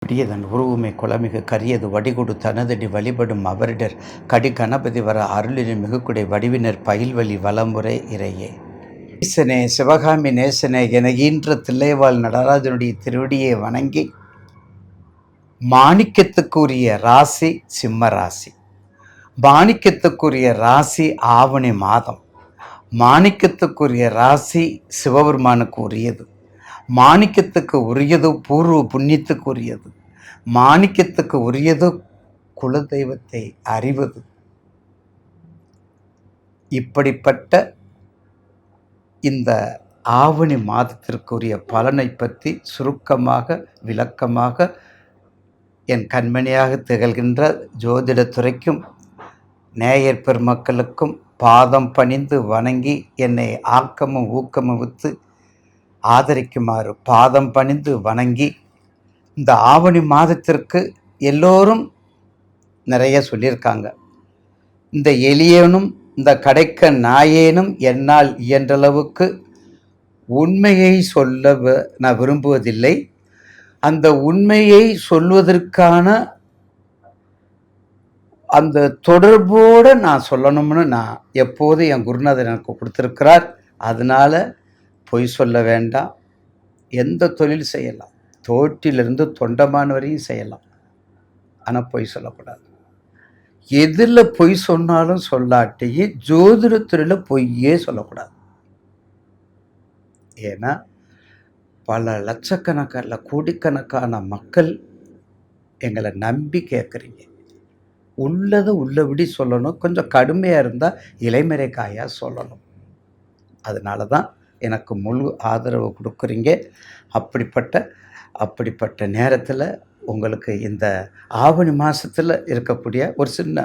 பிடியதன் உருவுமை குளமிகு கரியது வடிகொடு தனதடி வழிபடும் அவரிடர் கடி கணபதி வர அருளின் மிகுக்குடை வடிவினர் பயில்வழி வளமுறை இறையே. ஈசனே சிவகாமி நேசனே என ஈன்ற தில்லைவாழ் நடராஜனுடைய திருவடியை வணங்கி, மாணிக்கத்துக்குரிய ராசி சிம்ம ராசி, மாணிக்கத்துக்குரிய ராசி ஆவணி மாதம், மாணிக்கத்துக்குரிய ராசி சிவபெருமானுக்கு உரியது, மாணிக்கத்துக்கு உரியது பூர்வ புண்ணியத்துக்கு உரியது, மாணிக்கத்துக்கு உரியது குலதெய்வத்தை அறிவது. இப்படிப்பட்ட இந்த ஆவணி மாதத்திற்குரிய பலனை பற்றி சுருக்கமாக விளக்கமாக என் கண்மணியாக திகழ்கின்ற ஜோதிடத்துறைக்கும் நேயர் பெருமக்களுக்கும் பாதம் பணிந்து வணங்கி என்னை ஆக்கமும் ஊக்கமும் வித்து ஆதரிக்குமாறு பாதம் பணிந்து வணங்கி, இந்த ஆவணி மாதத்திற்கு எல்லோரும் நிறைய சொல்லியிருக்காங்க. இந்த எளியனும் இந்த கடைக்க நாயேனும் என்னால் இயன்றளவுக்கு உண்மையை சொல்ல நான் விரும்புவதில்லை. அந்த உண்மையை சொல்வதற்கான அந்த தொடர்போடு நான் சொல்லணும்னு நான் எப்போதும் என் குருநாதர் எனக்கு கொடுத்துருக்கிறார். அதனால் பொய் சொல்ல வேண்டாம். எந்த தொழில் செய்யலாம், தோட்டிலிருந்து தொண்டமான் வரையும் செய்யலாம், ஆனால் பொய் சொல்லக்கூடாது. எதில் பொய் சொன்னாலும் சொல்லாட்டியே ஜோதிடத்துறையில் பொய்யே சொல்லக்கூடாது. ஏன்னா பல லட்சக்கணக்கான கோடிக்கணக்கான மக்கள் எங்களை நம்பி கேட்குறீங்க. உள்ளதை உள்ளபடி சொல்லணும். கொஞ்சம் கடுமையாக இருந்தால் இலைமறை காயாக சொல்லணும். அதனால தான் எனக்கு முழு ஆதரவு கொடுக்குறீங்க. அப்படிப்பட்ட நேரத்தில் உங்களுக்கு இந்த ஆவணி மாதத்தில் இருக்கக்கூடிய ஒரு சின்ன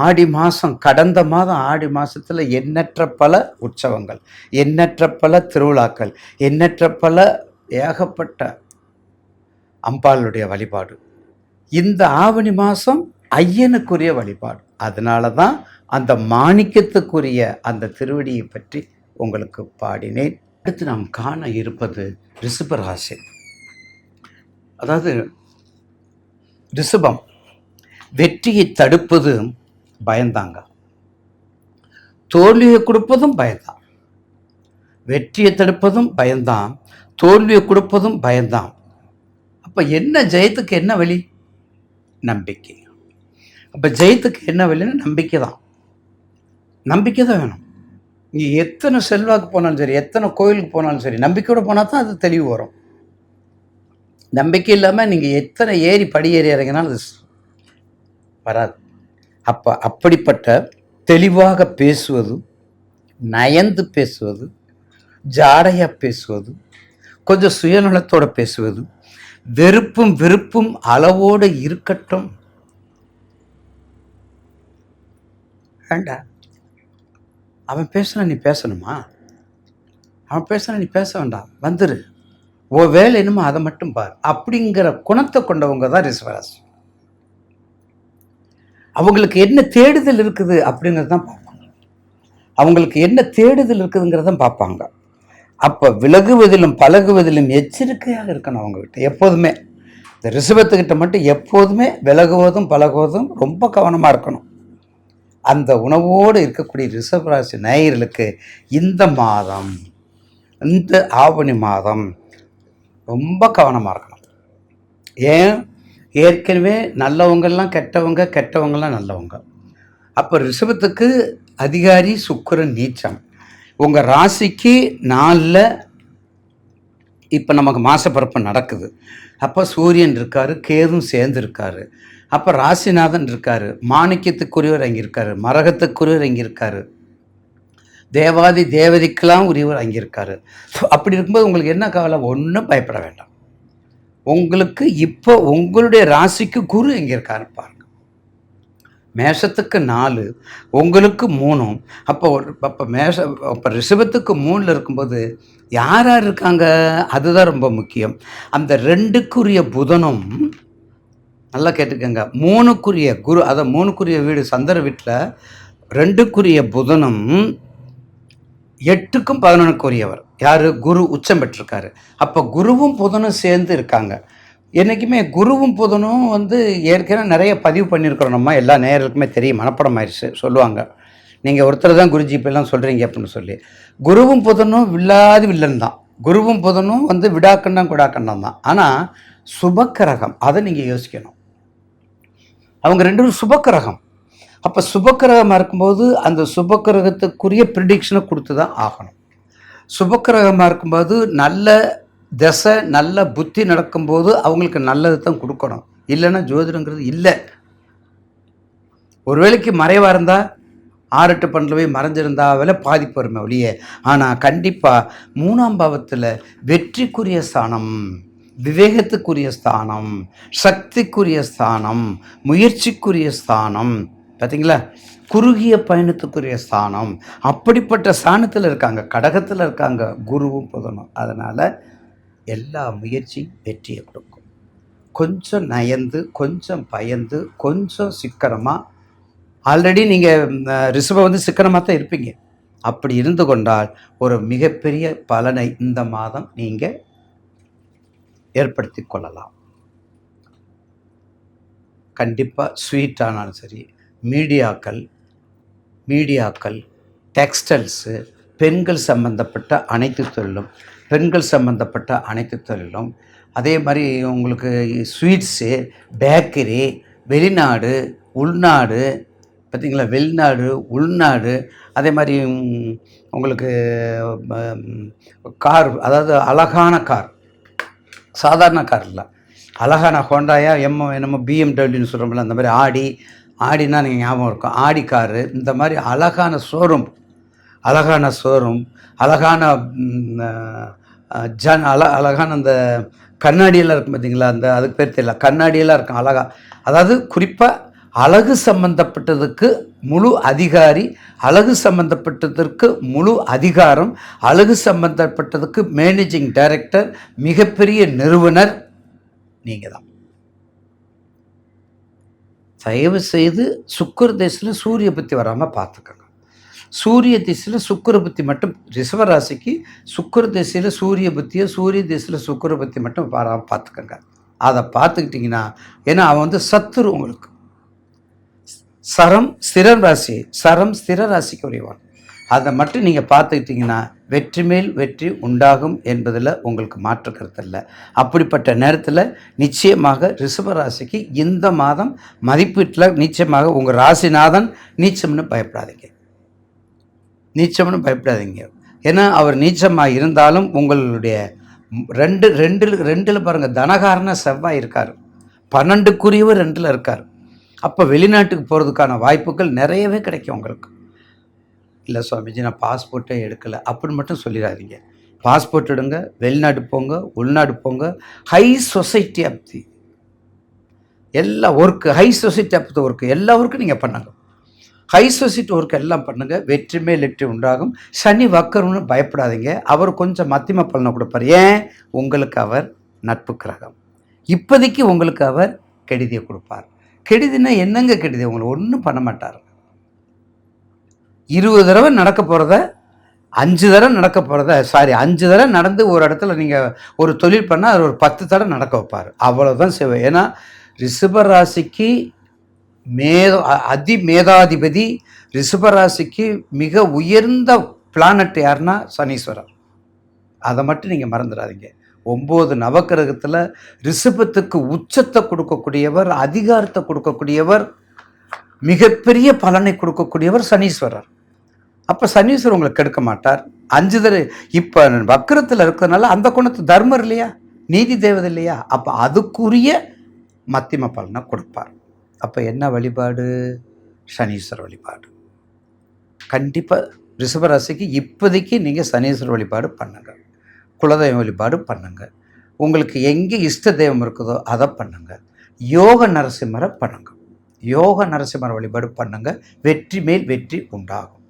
ஆடி மாதம், கடந்த மாதம் ஆடி மாதத்தில் எண்ணற்ற பல உற்சவங்கள், எண்ணற்ற பல திருவிழாக்கள், எண்ணற்ற பல ஏகப்பட்ட அம்பாளுடைய வழிபாடு. இந்த ஆவணி மாதம் ஐயனுக்குரிய வழிபாடு. அதனால தான் அந்த மாணிக்கத்துக்குரிய அந்த திருவடியை பற்றி உங்களுக்கு பாடினேன். அடுத்து நாம் காண இருப்பது ரிஷபராசி. அதாவது ரிஷபம் வெற்றியை தடுப்பது பயந்தாங்க, தோல்வியை கொடுப்பதும் பயந்தான். வெற்றியை தடுப்பதும் பயந்தான், தோல்வியை கொடுப்பதும் பயந்தான். அப்போ என்ன ஜெயத்துக்கு என்ன வழி? நம்பிக்கை. அப்போ ஜெயத்துக்கு என்ன வழின்னு நம்பிக்கை தான். நம்பிக்கை தான் வேணும். நீ எத்தனை செல்வாக்கு போனாலும் சரி, எத்தனை கோயிலுக்கு போனாலும் சரி, நம்பிக்கையோடு போனால் தான் அது தெளிவு வரும். நம்பிக்கை இல்லாமல் நீங்கள் எத்தனை ஏறி படி ஏறி இறங்கினாலும் அது வராது. அப்படிப்பட்ட தெளிவாக பேசுவது, நயந்து பேசுவது, ஜாடையாக பேசுவது, கொஞ்சம் சுயநலத்தோடு பேசுவது, வெறுப்பும் விருப்பும் அளவோடு இருக்கட்டும். வேண்டா, அவன் பேசுனா நீ பேசணுமா? அவன் பேசுனா நீ பேச வேண்டாம், வந்துரு, ஓ வேலை என்னமோ அதை மட்டும் பார். அப்படிங்கிற குணத்தை கொண்டவங்க தான் ரிஷபராசி. அவங்களுக்கு என்ன தேடுதல் இருக்குது அப்படிங்கிறது தான் பார்ப்பாங்க. அவங்களுக்கு என்ன தேடுதல் இருக்குதுங்கிறத பார்ப்பாங்க. அப்போ விலகுவதிலும் பழகுவதிலும் எச்சரிக்கையாக இருக்கணும் அவங்ககிட்ட எப்போதுமே. இந்த ரிஷபத்துக்கிட்ட மட்டும் எப்போதுமே விலகுவதும் பழகுவதும் ரொம்ப கவனமாக இருக்கணும். அந்த உணவோடு இருக்கக்கூடிய ரிஷபராசி நேயர்களுக்கு இந்த மாதம், இந்த ஆவணி மாதம் ரொம்ப கவனமாக இருக்கணும். ஏன், ஏற்கனவே நல்லவங்கள்லாம் கெட்டவங்க, கெட்டவங்கலாம் நல்லவங்க. அப்போ ரிஷபத்துக்கு அதிகாரி சுக்கிரன் நீச்சம். உங்கள் ராசிக்கு 4 இப்போ நமக்கு மாசப்பிறப்பு நடக்குது. அப்போ சூரியன் இருக்கார், கேதும் சேர்ந்து இருக்கார். அப்போ ராசிநாதன் இருக்கார், மாணிக்கத்துக்குரியவர் அங்கே இருக்கார், மரகத்துக்குரியவர் அங்கே இருக்கார், தேவாதி தேவதைக்கெல்லாம் உரியவர் அங்கே இருக்கார். அப்படி இருக்கும்போது உங்களுக்கு என்ன கவலை? ஒன்றும் பயப்பட வேண்டாம். உங்களுக்கு இப்போ உங்களுடைய ராசிக்கு குரு எங்கே இருக்காரு பாருங்க. மேஷத்துக்கு 4, உங்களுக்கு 3. அப்போ ரிஷபத்துக்கு 3 இருக்கும்போது யார் யார் இருக்காங்க? அதுதான் ரொம்ப முக்கியம். அந்த 2க்குரிய புதனும், நல்லா கேட்டுக்கங்க, 3க்குரிய குரு, அதை 3க்குரிய வீடு சந்திர வீட்டில் 2க்குரிய புதனும் 8க்கும் 11க்குரியவர் யார்? குரு உச்சம் பெற்றிருக்காரு. அப்போ குருவும் புதனும் சேர்ந்து இருக்காங்க. என்றைக்குமே குருவும் புதனும் வந்து ஏற்கனவே நிறைய பதிவு பண்ணியிருக்கிறோம். நம்ம எல்லா நேயர்களுக்குமே தெரியும், மனப்பாடம் ஆயிடுச்சு சொல்லுவாங்க. நீங்கள் ஒருத்தர் தான் குருஜி இப்பெல்லாம் சொல்கிறீங்க அப்படின்னு சொல்லி. குருவும் புதனும் வில்லாதி வில்லன் தான். குருவும் புதனும் வந்து விடாக்கண்டம் குடாக்கண்டம் தான். ஆனால் சுபக்கிரகம், அதை நீங்கள் யோசிக்கணும். அவங்க ரெண்டு பேரும் சுபக்கிரகம். அப்போ சுபக்கிரகமாக இருக்கும்போது அந்த சுபக்கிரகத்துக்குரிய ப்ரிடிக்ஷனை கொடுத்து தான் ஆகணும். சுபக்கிரகமாக இருக்கும்போது நல்ல தசை நல்ல புத்தி நடக்கும்போது அவங்களுக்கு நல்லது தான் கொடுக்கணும். இல்லைன்னா ஜோதிடங்கிறது இல்லை. ஒரு வேளைக்கு மறைவாக இருந்தால் 6-8 பண்டில் போய் மறைஞ்சிருந்தா வேலை பாதிப்பு வருமே ஒழிய. ஆனால் கண்டிப்பாக 3ஆம் பாவத்தில் வெற்றிக்குரிய ஸ்தானம், விவேகத்துக்குரிய ஸ்தானம், சக்திக்குரிய ஸ்தானம், முயற்சிக்குரிய ஸ்தானம், பார்த்தீங்களா, குறுகிய பயணத்துக்குரிய ஸ்தானம், அப்படிப்பட்ட ஸ்தானத்தில் இருக்காங்க, கடகத்தில் இருக்காங்க குருவும் புதனும். அதனால் எல்லா முயற்சியும் வெற்றியை கொடுக்கும். கொஞ்சம் நயந்து, கொஞ்சம் பயந்து, கொஞ்சம் சிக்கனமாக, ஆல்ரெடி நீங்கள் ரிஷபம் வந்து சிக்கனமாக தான் இருப்பீங்க. அப்படி இருந்து கொண்டால் ஒரு மிகப்பெரிய பலனை இந்த மாதம் நீங்கள் ஏற்படுத்தி கொள்ளலாம். கண்டிப்பாக ஸ்வீட்டானாலும் சரி, மீடியாக்கள், டெக்ஸ்டைல்ஸு, பெண்கள் சம்பந்தப்பட்ட அனைத்து தொழிலும், அதே மாதிரி உங்களுக்கு ஸ்வீட்ஸு, பேக்கரி, வெளிநாடு, உள்நாடு, பார்த்திங்களா, வெளிநாடு, உள்நாடு, அதே மாதிரி உங்களுக்கு கார், அதாவது அழகான கார், சாதாரண கார் இல்லை, அழகான ஹோண்டாயா என்னமோ பிஎம்டபிள்யூன்னு சொல்கிறோம்ல, அந்த மாதிரி ஆடினா நீங்கள் ஞாபகம் இருக்கும், ஆடி காரு, இந்த மாதிரி அழகான ஷோரூம், அழகான அழகான அந்த கண்ணாடியெல்லாம் இருக்கும் பார்த்தீங்களா, அந்த அதுக்கு பேர் தெரியல, கண்ணாடியெல்லாம் இருக்கும் அழகா. அதாவது குறிப்பாக அழகு சம்பந்தப்பட்டதுக்கு முழு அதிகாரி, அழகு சம்பந்தப்பட்டதற்கு முழு அதிகாரம், அழகு சம்பந்தப்பட்டதுக்கு மேனேஜிங் டைரக்டர், மிகப்பெரிய நிறுவனர் நீங்கள் தான். தயவு செய்து சுக்கிர திசையில் சூரிய புத்தி வராமல் பார்த்துக்கோங்க. சூரிய திசையில் சுக்கிர புத்தி மட்டும், ரிஷபராசிக்கு சுக்கிர திசையில் சூரிய புத்தியோ, சூரிய திசையில் சுக்கிர புத்தி மட்டும் வராமல் பார்த்துக்கோங்க. அதை பார்த்துக்கிட்டிங்கன்னா, ஏன்னா அவன் வந்து சத்துரு உங்களுக்கு. சரம் ஸ்திர ராசிக்கு உரியவன். அதை மட்டும் நீங்கள் பார்த்துக்கிட்டிங்கன்னா வெற்றி மேல் வெற்றி உண்டாகும் என்பதில் உங்களுக்கு மாற்று கருத்து இல்லை. அப்படிப்பட்ட நேரத்தில் நிச்சயமாக ரிஷபராசிக்கு இந்த மாதம் மதிப்பீட்டில் நிச்சயமாக உங்கள் ராசிநாதன் நீச்சம்னு பயப்படாதீங்க. ஏன்னா அவர் நீச்சமாக இருந்தாலும் உங்களுடைய ரெண்டில் பாருங்கள், தனகாரன செவ்வாய் இருக்கார், 12க்குரியவர் 2ல் இருக்கார். அப்போ வெளிநாட்டுக்கு போகிறதுக்கான வாய்ப்புகள் நிறையவே கிடைக்கும் உங்களுக்கு. இல்லை சுவாமிஜி நான் பாஸ்போர்ட்டே எடுக்கலை அப்படின்னு மட்டும் சொல்லிடாதீங்க. பாஸ்போர்ட் எடுங்க, வெளிநாடு போங்க, உள்நாடு போங்க. ஹை சொசைட்டி ஆஃப் தி எல்லா work, high society of the work எல்லா ஒர்க்கும் நீங்கள் பண்ணுங்க. ஹை சொசைட்டி ஒர்க் எல்லாம் பண்ணுங்க, வெற்றி மேல் வெற்றி உண்டாகும். சனி வக்கரம்னு பயப்படாதீங்க, அவர் கொஞ்சம் மத்தியம பலனை கொடுப்பார். ஏன்? உங்களுக்கு அவர் நட்பு கிரகம். இப்போதைக்கு உங்களுக்கு அவர் கெடுதியை கொடுப்பார். கெடுதினா என்னங்க கெடுதி? உங்களை ஒன்றும் பண்ண மாட்டார். 20 தடவை நடக்க போகிறத 5 தடவை நடக்க போகிறத 5 தடவை நடந்து ஒரு இடத்துல நீங்கள் ஒரு தொழில் பண்ணால் அது ஒரு 10 தடவை நடக்க வைப்பார். அவ்வளோதான் செய்வார். ஏன்னா ரிஷபராசிக்கு அதிமேதாதிபதி, ரிஷபராசிக்கு மிக உயர்ந்த பிளானட் யாருன்னா சனீஸ்வரர். அதை மட்டும் நீங்கள் மறந்துடாதீங்க. 9 நவக்கிரகத்தில் ரிஷபத்துக்கு உச்சத்தை கொடுக்கக்கூடியவர், அதிகாரத்தை கொடுக்கக்கூடியவர், மிகப்பெரிய பலனை கொடுக்கக்கூடியவர் சனீஸ்வரர். அப்போ சனீஸ்வரர் உங்களை கெடுக்க மாட்டார். 5 தடவை இப்போ வக்கரத்தில் இருக்கிறதுனால அந்த குணத்து தர்மர் இல்லையா, நீதி தேவதை இல்லையா, அப்போ அதுக்குரிய மத்தியம பலனை கொடுப்பார். அப்போ என்ன வழிபாடு? சனீஸ்வர வழிபாடு. கண்டிப்பாக ரிஷபராசிக்கு இப்போதைக்கு நீங்கள் சனீஸ்வர வழிபாடு பண்ணுங்கள், குலதெய்வ வழிபாடு பண்ணுங்கள், உங்களுக்கு எங்கே இஷ்ட தெய்வம் இருக்குதோ அதை பண்ணுங்கள், யோக நரசிம்மரை பண்ணுங்கள், யோக நரசிம்மர் வழிபாடு பண்ணுங்கள். வெற்றி மேல் வெற்றி உண்டாகும்.